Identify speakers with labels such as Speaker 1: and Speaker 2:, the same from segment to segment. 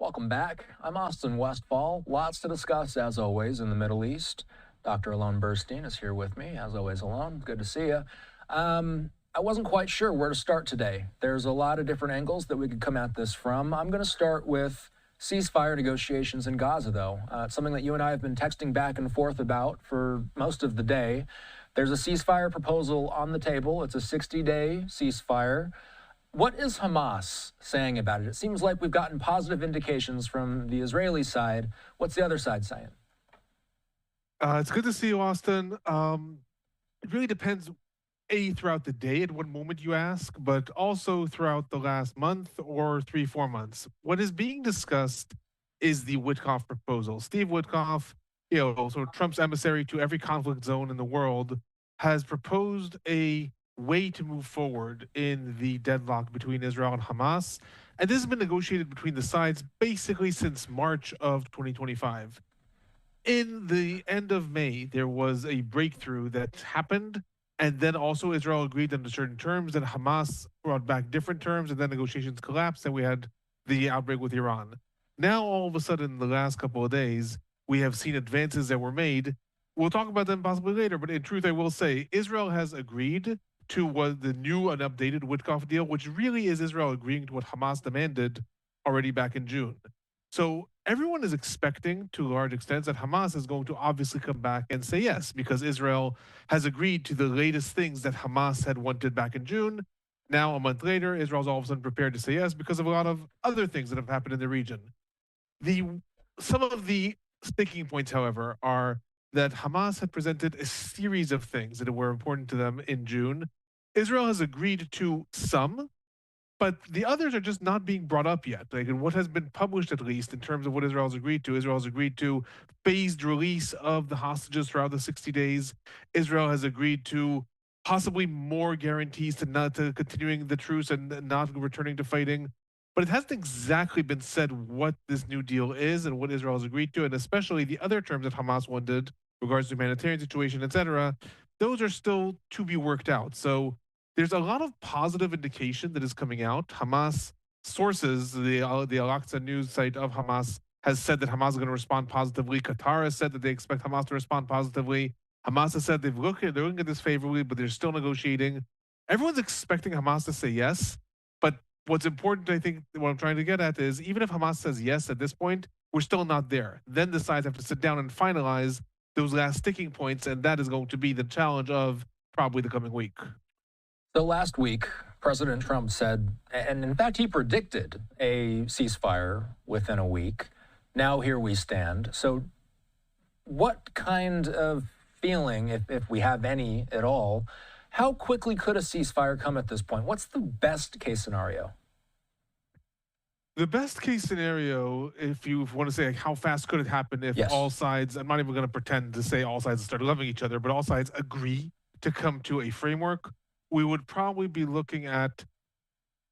Speaker 1: Welcome back. I'm Austin Westfall. Lots to discuss, as always, in the Middle East. Dr. Alon Burstein is here with me, as always, Alon. Good to see you. I wasn't quite sure where to start today. There's a lot of different angles that we could come at this from. I'm going to start with ceasefire negotiations in Gaza, though. It's something that you and I have been texting back and forth about for most of the day. There's a ceasefire proposal on the table. It's a 60-day ceasefire. What is Hamas saying about it? It seems like we've gotten positive indications from the Israeli side. What's the other side saying?
Speaker 2: It's good to see you, Austin. It really depends, throughout the day at what moment you ask, but also throughout the last month or 3, 4 months. What is being discussed is the Witkoff proposal. Steve Witkoff, so Trump's emissary to every conflict zone in the world, has proposed a way to move forward in the deadlock between Israel and Hamas. And this has been negotiated between the sides basically since March of 2025. In the end of May, there was a breakthrough that happened. And then also Israel agreed under certain terms, and Hamas brought back different terms, and then negotiations collapsed, and we had the outbreak with Iran. Now, all of a sudden, in the last couple of days, we have seen advances that were made. We'll talk about them possibly later, but in truth, I will say Israel has agreed to what the new and updated Witkoff deal, which really is Israel agreeing to what Hamas demanded already back in June. So everyone is expecting, to a large extent, that Hamas is going to obviously come back and say yes, because Israel has agreed to the latest things that Hamas had wanted back in June. Now, a month later, Israel's all of a sudden prepared to say yes because of a lot of other things that have happened in the region. Some of the sticking points, however, are that Hamas had presented a series of things that were important to them in June. Israel has agreed to some, but the others are just not being brought up yet. Like in what has been published, at least in terms of what Israel has agreed to, Israel has agreed to phased release of the hostages throughout the 60 days. Israel has agreed to possibly more guarantees to continuing the truce and not returning to fighting. But it hasn't exactly been said what this new deal is and what Israel has agreed to, and especially the other terms that Hamas wanted, regards to humanitarian situation, etc. Those are still to be worked out. So there's a lot of positive indication that is coming out. Hamas sources, the Al-Aqsa news site of Hamas, has said that Hamas is going to respond positively. Qatar has said that they expect Hamas to respond positively. Hamas has said they're looking at this favorably, but they're still negotiating. Everyone's expecting Hamas to say yes, but what's important, I think, what I'm trying to get at is even if Hamas says yes at this point, we're still not there. Then the sides have to sit down and finalize those last sticking points, and that is going to be the challenge of probably the coming week.
Speaker 1: So last week, President Trump said, and in fact, he predicted a ceasefire within a week. Now here we stand. So what kind of feeling, if we have any at all, how quickly could a ceasefire come at this point? What's the best case scenario?
Speaker 2: The best case scenario, if you want to say like how fast could it happen if all sides, I'm not even going to pretend to say all sides start loving each other, but all sides agree to come to a framework, we would probably be looking at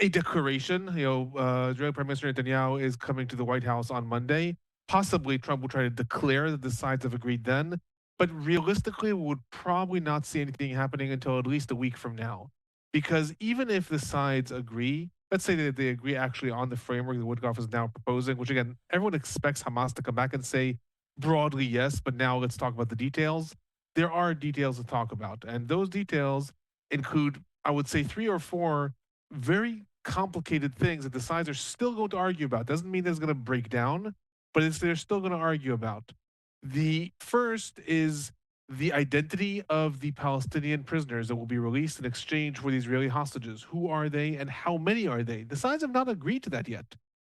Speaker 2: a declaration. Israeli Prime Minister Netanyahu is coming to the White House on Monday. Possibly Trump will try to declare that the sides have agreed then, but realistically, we would probably not see anything happening until at least a week from now. Because even if the sides agree, let's say that they agree actually on the framework that Witkoff is now proposing, which again, everyone expects Hamas to come back and say broadly yes, but now let's talk about the details. There are details to talk about, and those details include, I would say, 3 or 4 very complicated things that the sides are still going to argue about. Doesn't mean that it's going to break down, but they're still going to argue about. The first is the identity of the Palestinian prisoners that will be released in exchange for the Israeli hostages. Who are they and how many are they? The sides have not agreed to that yet.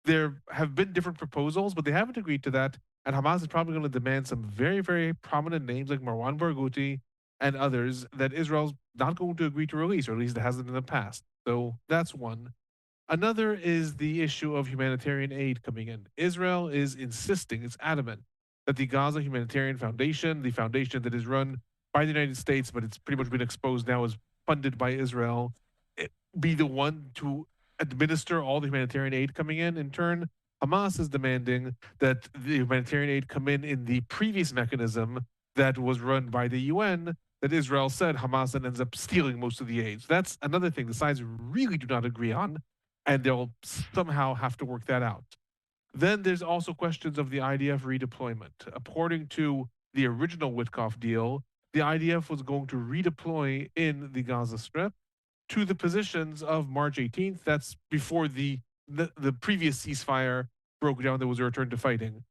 Speaker 2: There have been different proposals, but they haven't agreed to that. And Hamas is probably going to demand some very, very prominent names like Marwan Barghouti and others that Israel's not going to agree to release, or at least it hasn't in the past. So that's one. Another is the issue of humanitarian aid coming in. Israel is insisting, it's adamant, that the Gaza Humanitarian Foundation, the foundation that is run by the United States, but it's pretty much been exposed now as funded by Israel, be the one to administer all the humanitarian aid coming in. In turn, Hamas is demanding that the humanitarian aid come in the previous mechanism that was run by the UN, that Israel said Hamas then ends up stealing most of the aid. So that's another thing the sides really do not agree on, and they'll somehow have to work that out. Then there's also questions of the IDF redeployment. According to the original Witkoff deal, the IDF was going to redeploy in the Gaza Strip to the positions of March 18th. That's before the previous ceasefire broke down. There was a return to fighting.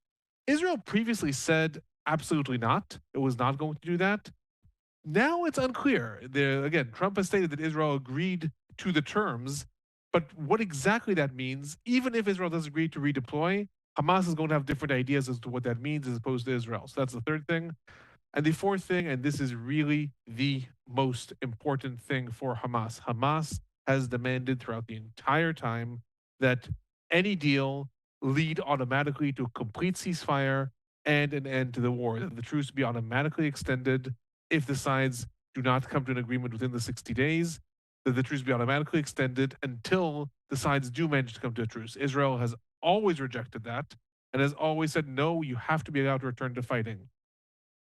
Speaker 2: Israel previously said absolutely not. It was not going to do that. Now it's unclear. Again, Trump has stated that Israel agreed to the terms, but what exactly that means, even if Israel does agree to redeploy, Hamas is going to have different ideas as to what that means as opposed to Israel. So that's the third thing. And the fourth thing, and this is really the most important thing for Hamas, Hamas has demanded throughout the entire time that any deal lead automatically to a complete ceasefire and an end to the war, that the truce be automatically extended if the sides do not come to an agreement within the 60 days, that the truce be automatically extended until the sides do manage to come to a truce. Israel has always rejected that and has always said, no, you have to be allowed to return to fighting.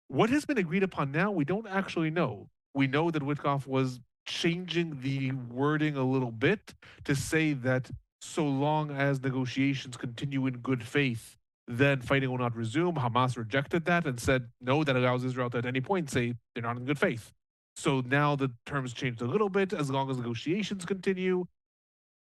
Speaker 2: What has been agreed upon now, we don't actually know. We know that Witkoff was changing the wording a little bit to say that so long as negotiations continue in good faith, then fighting will not resume. Hamas rejected that and said, no, that allows Israel to at any point say they're not in good faith. So now the terms changed a little bit as long as negotiations continue,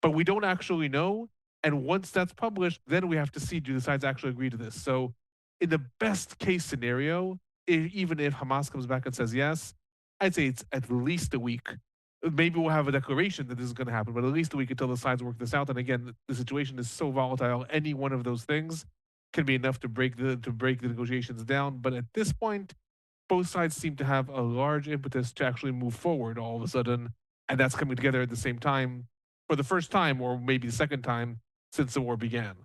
Speaker 2: but we don't actually know. And once that's published, then we have to see, do the sides actually agree to this? So in the best case scenario, even if Hamas comes back and says yes, I'd say it's at least a week. Maybe we'll have a declaration that this is going to happen, but at least a week until the sides work this out. And again, the situation is so volatile. Any one of those things can be enough to break the negotiations down. But at this point, both sides seem to have a large impetus to actually move forward all of a sudden, and that's coming together at the same time for the first time, or maybe the second time since the war began.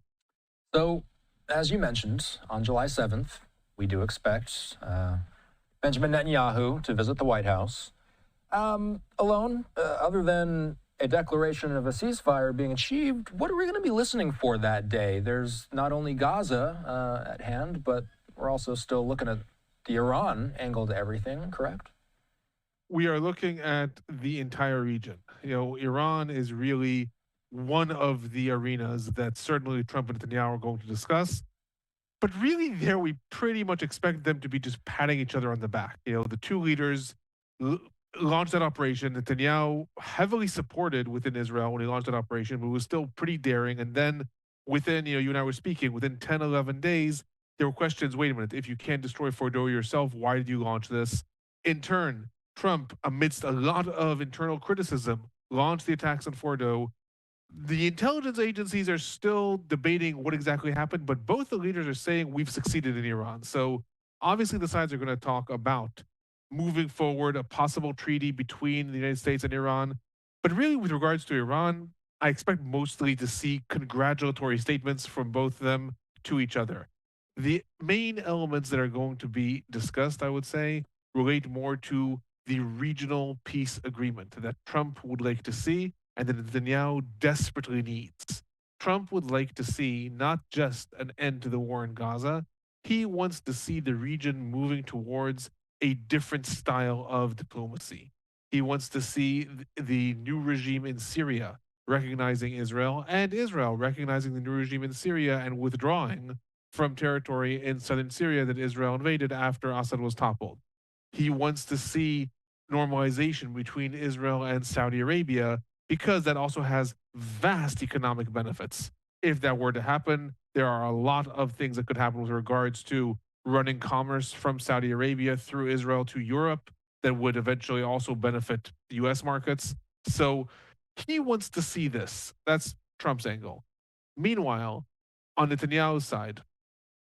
Speaker 1: So, as you mentioned, on July 7th, we do expect Benjamin Netanyahu to visit the White House. Alone, other than a declaration of a ceasefire being achieved, what are we going to be listening for that day? There's not only Gaza at hand, but we're also still looking at the Iran angle to everything, correct?
Speaker 2: We are looking at the entire region. You know, Iran is really one of the arenas that certainly Trump and Netanyahu are going to discuss. But really, there we pretty much expect them to be just patting each other on the back. You know, the two leaders launched that operation. Netanyahu heavily supported within Israel when he launched that operation, but it was still pretty daring. And then within, you and I were speaking, within 10, 11 days, there were questions. Wait a minute, if you can't destroy Fordo yourself, why did you launch this? In turn, Trump, amidst a lot of internal criticism, launched the attacks on Fordo. The intelligence agencies are still debating what exactly happened, but both the leaders are saying we've succeeded in Iran. So obviously the sides are going to talk about moving forward, a possible treaty between the United States and Iran. But really, with regards to Iran, I expect mostly to see congratulatory statements from both of them to each other. The main elements that are going to be discussed, I would say, relate more to the regional peace agreement that Trump would like to see and that Netanyahu desperately needs. Trump would like to see not just an end to the war in Gaza, he wants to see the region moving towards a different style of diplomacy. He wants to see the new regime in Syria recognizing Israel and Israel recognizing the new regime in Syria and withdrawing from territory in southern Syria that Israel invaded after Assad was toppled. He wants to see normalization between Israel and Saudi Arabia because that also has vast economic benefits. If that were to happen, there are a lot of things that could happen with regards to running commerce from Saudi Arabia through Israel to Europe that would eventually also benefit the US markets. So he wants to see this. That's Trump's angle. Meanwhile, on Netanyahu's side,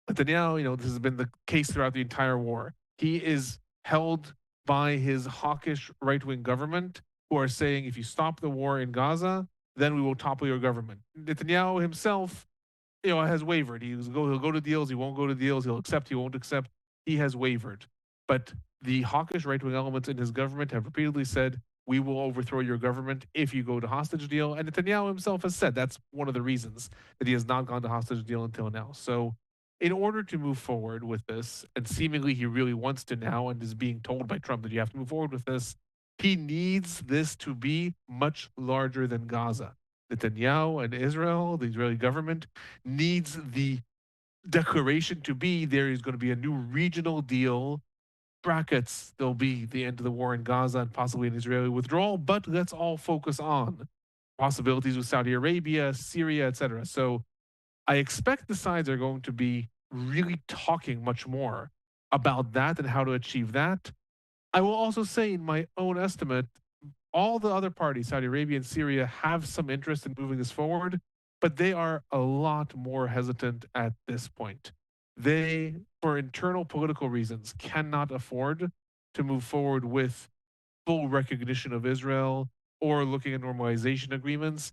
Speaker 2: Netanyahu, this has been the case throughout the entire war. He is held by his hawkish right-wing government who are saying, if you stop the war in Gaza, then we will topple your government. Netanyahu himself, has wavered. He'll go to deals, he won't go to deals, he'll accept, he won't accept. He has wavered. But the hawkish right-wing elements in his government have repeatedly said, we will overthrow your government if you go to hostage deal. And Netanyahu himself has said that's one of the reasons that he has not gone to hostage deal until now. So in order to move forward with this, and seemingly he really wants to now and is being told by Trump that you have to move forward with this, he needs this to be much larger than Gaza. Netanyahu and Israel, the Israeli government, needs the declaration to be there is going to be a new regional deal. Brackets, there'll be the end of the war in Gaza and possibly an Israeli withdrawal, but let's all focus on possibilities with Saudi Arabia, Syria, etc. So I expect the sides are going to be really talking much more about that and how to achieve that. I will also say, in my own estimate, all the other parties, Saudi Arabia and Syria, have some interest in moving this forward, but they are a lot more hesitant at this point. They, for internal political reasons, cannot afford to move forward with full recognition of Israel or looking at normalization agreements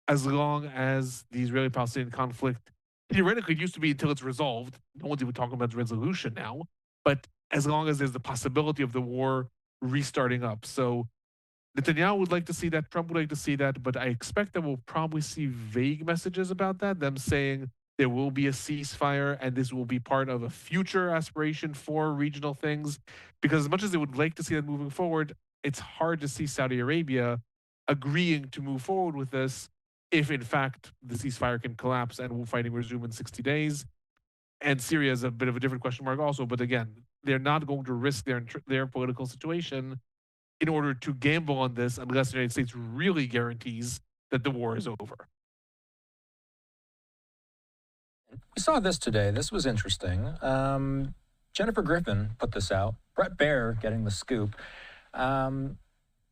Speaker 2: as long as the Israeli Palestinian conflict theoretically used to be until it's resolved. No one's even talking about resolution now, but as long as there's the possibility of the war restarting up. So Netanyahu would like to see that, Trump would like to see that, but I expect that we'll probably see vague messages about that, them saying there will be a ceasefire and this will be part of a future aspiration for regional things. Because as much as they would like to see that moving forward, it's hard to see Saudi Arabia agreeing to move forward with this if, in fact, the ceasefire can collapse and fighting resume in 60 days. And Syria is a bit of a different question mark also, but again, they're not going to risk their political situation in order to gamble on this unless the United States really guarantees that the war is over.
Speaker 1: We saw this today. This was interesting. Jennifer Griffin put this out. Brett Baer getting the scoop.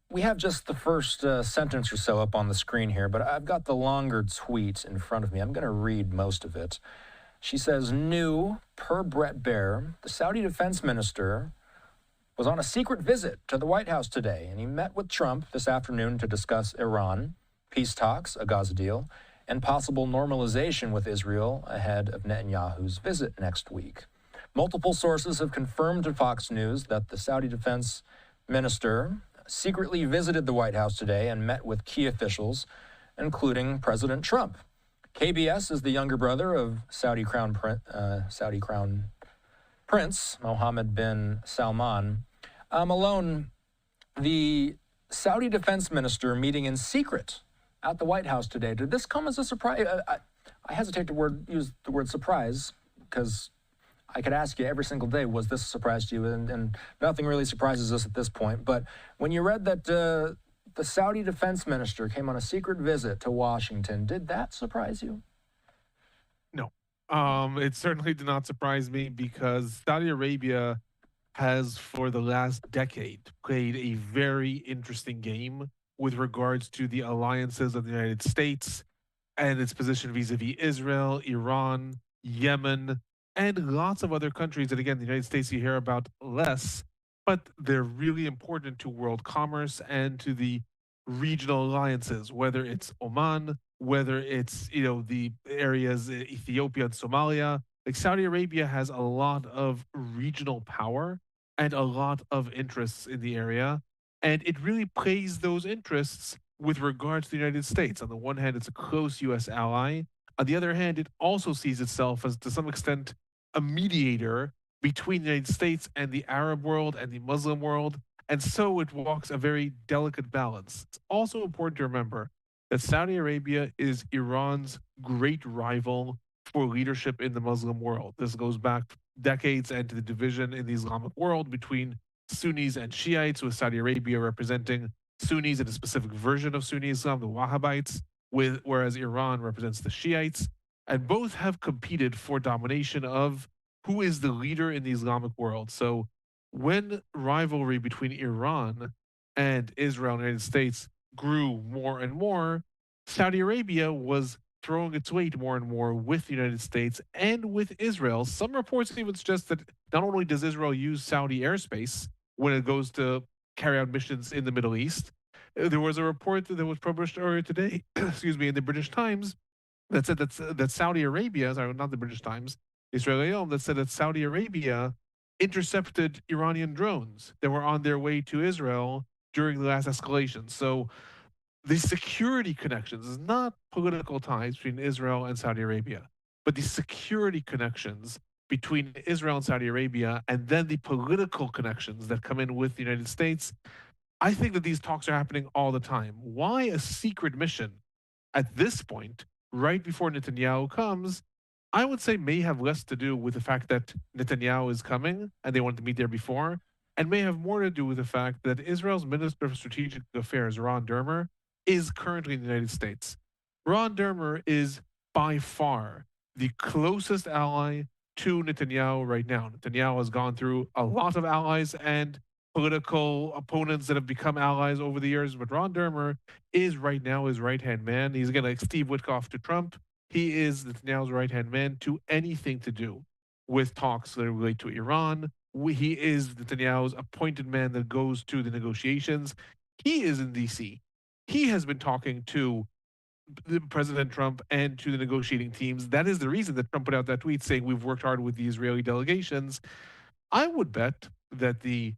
Speaker 1: We have just the first sentence or so up on the screen here, but I've got the longer tweet in front of me. I'm going to read most of it. She says, new, per Brett Baer, the Saudi defense minister was on a secret visit to the White House today, and he met with Trump this afternoon to discuss Iran, peace talks, a Gaza deal, and possible normalization with Israel ahead of Netanyahu's visit next week. Multiple sources have confirmed to Fox News that the Saudi defense minister secretly visited the White House today and met with key officials, including President Trump. KBS is the younger brother of Saudi Crown Prince Mohammed bin Salman. Alone, the Saudi defense minister meeting in secret at the White House today. Did this come as a surprise? I hesitate to use the word surprise because I could ask you every single day, was this a surprise to you? And nothing really surprises us at this point. But when you read that the Saudi defense minister came on a secret visit to Washington, did that surprise you?
Speaker 2: No. It certainly did not surprise me because Saudi Arabia has, for the last decade, played a very interesting game with regards to the alliances of the United States and its position vis-a-vis Israel, Iran, Yemen, and lots of other countries that, again, the United States you hear about less, but they're really important to world commerce and to the regional alliances, whether it's Oman, whether it's, the areas, Ethiopia and Somalia. Like Saudi Arabia has a lot of regional power and a lot of interests in the area. And it really plays those interests with regards to the United States. On the one hand, it's a close U.S. ally. On the other hand, it also sees itself as, to some extent, a mediator between the United States and the Arab world and the Muslim world. And so it walks a very delicate balance. It's also important to remember that Saudi Arabia is Iran's great rival for leadership in the Muslim world. This goes back decades and to the division in the Islamic world between Sunnis and Shiites, with Saudi Arabia representing Sunnis in a specific version of Sunni Islam, the Wahhabites, whereas Iran represents the Shiites. And both have competed for domination of who is the leader in the Islamic world. So when rivalry between Iran and Israel and the United States grew more and more, Saudi Arabia was throwing its weight more and more with the United States and with Israel. Some reports even suggest that not only does Israel use Saudi airspace when it goes to carry out missions in the Middle East, there was a report that was published earlier today, excuse me, in the British Times that said that Saudi Arabia, sorry, not the British Times, Israel, that said that Saudi Arabia intercepted Iranian drones that were on their way to Israel during the last escalation. So the security connections is not political ties between Israel and Saudi Arabia, but the security connections between Israel and Saudi Arabia, and then the political connections that come in with the United States. I think that these talks are happening all the time. Why a secret mission at this point, right before Netanyahu comes, I would say may have less to do with the fact that Netanyahu is coming and they wanted to meet there before, and may have more to do with the fact that Israel's Minister of Strategic Affairs, Ron Dermer, is currently in the United States. Ron Dermer is by far the closest ally to Netanyahu right now. Netanyahu has gone through a lot of allies and political opponents that have become allies over the years, but Ron Dermer is right now his right-hand man. He's again like Steve Witkoff to Trump. He is Netanyahu's right-hand man to anything to do with talks that relate to Iran. He is Netanyahu's appointed man that goes to the negotiations. He is in D.C. He has been talking to President Trump and to the negotiating teams. That is the reason that Trump put out that tweet saying we've worked hard with the Israeli delegations. I would bet that the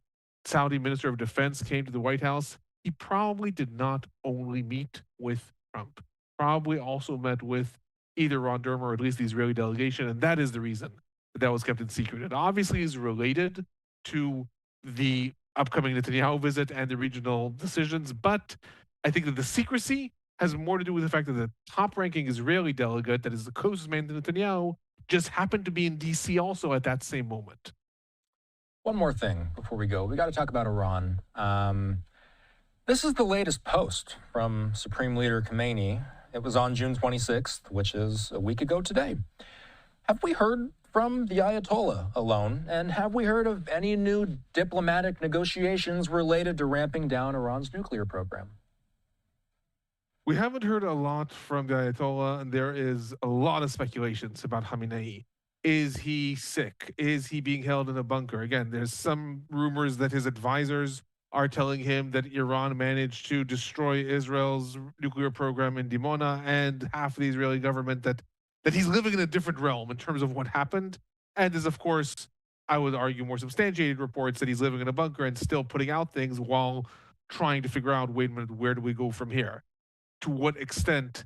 Speaker 2: Saudi Minister of Defense came to the White House. He probably did not only meet with Trump, probably also met with either Ron Dermer or at least the Israeli delegation, and that is the reason that was kept in secret. It obviously is related to the upcoming Netanyahu visit and the regional decisions, but I think that the secrecy has more to do with the fact that the top-ranking Israeli delegate, that is the closest man to Netanyahu, just happened to be in D.C. also at that same moment.
Speaker 1: One more thing before we go. We got to talk about Iran. This is the latest post from Supreme Leader Khamenei. It was on June 26th, which is a week ago today. Have we heard from the Ayatollah alone? And have we heard of any new diplomatic negotiations related to ramping down Iran's nuclear program?
Speaker 2: We haven't heard a lot from the Ayatollah, and there is a lot of speculations about Khamenei. Is he sick? Is he being held in a bunker? Again, there's some rumors that his advisors are telling him that Iran managed to destroy Israel's nuclear program in Dimona, and half of the Israeli government that he's living in a different realm in terms of what happened. And there's, of course, I would argue, more substantiated reports that he's living in a bunker and still putting out things while trying to figure out, wait a minute, where do we go from here? To what extent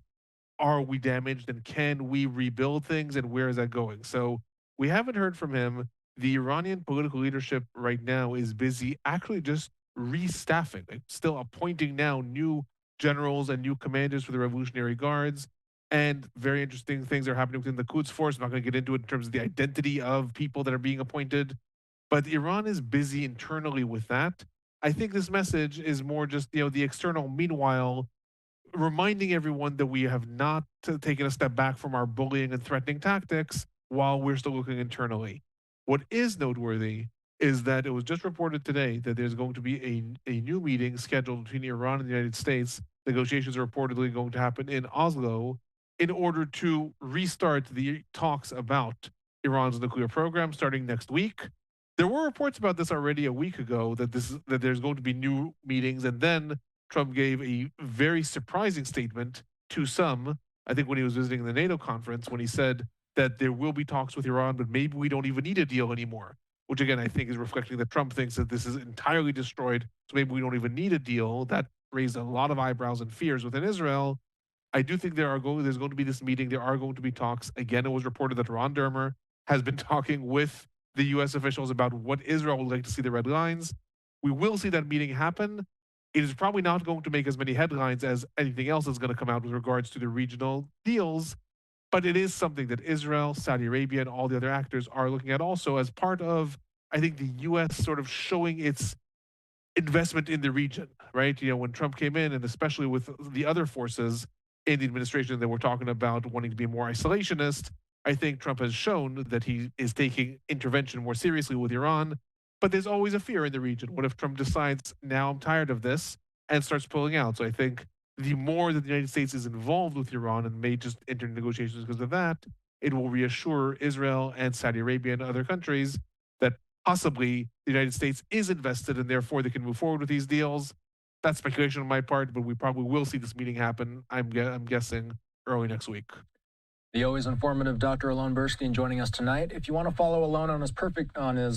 Speaker 2: are we damaged, and can we rebuild things, and where is that going? So we haven't heard from him. The Iranian political leadership right now is busy actually just restaffing, like still appointing now new generals and new commanders for the Revolutionary Guards. And very interesting things are happening within the Quds force. I'm not going to get into it in terms of the identity of people that are being appointed, but Iran is busy internally with that. I think this message is more just, the external. Meanwhile, reminding everyone that we have not taken a step back from our bullying and threatening tactics while we're still looking internally. What is noteworthy is that it was just reported today that there's going to be a new meeting scheduled between Iran and the United States. Negotiations are reportedly going to happen in Oslo in order to restart the talks about Iran's nuclear program starting next week. There were reports about this already a week ago, that there's going to be new meetings, and then Trump gave a very surprising statement to some, I think when he was visiting the NATO conference, when he said that there will be talks with Iran, but maybe we don't even need a deal anymore, which again, I think is reflecting that Trump thinks that this is entirely destroyed, so maybe we don't even need a deal. That raised a lot of eyebrows and fears within Israel. I do think there's going to be this meeting. There are going to be talks. Again, it was reported that Ron Dermer has been talking with the U.S. officials about what Israel would like to see the red lines. We will see that meeting happen. It is probably not going to make as many headlines as anything else that's going to come out with regards to the regional deals, but it is something that Israel, Saudi Arabia, and all the other actors are looking at also as part of, I think, the U.S. sort of showing its investment in the region, right? When Trump came in, and especially with the other forces in the administration that we're talking about wanting to be more isolationist, I think Trump has shown that he is taking intervention more seriously with Iran. But there's always a fear in the region. What if Trump decides, now I'm tired of this, and starts pulling out? So I think the more that the United States is involved with Iran and may just enter negotiations because of that, it will reassure Israel and Saudi Arabia and other countries that possibly the United States is invested, and therefore they can move forward with these deals. That's speculation on my part, but we probably will see this meeting happen, I'm guessing, early next week.
Speaker 1: The always informative Dr. Alon Burstein joining us tonight. If you want to follow Alon on his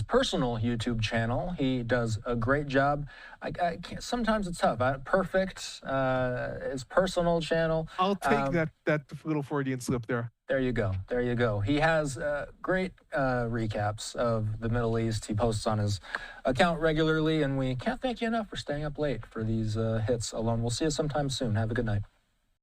Speaker 1: personal YouTube channel, he does a great job. I can't, sometimes it's tough. Perfect, his personal channel.
Speaker 2: I'll take that little Freudian slip there.
Speaker 1: There you go. There you go. He has great recaps of the Middle East. He posts on his account regularly, and we can't thank you enough for staying up late for these hits, Alon. We'll see you sometime soon. Have a good night.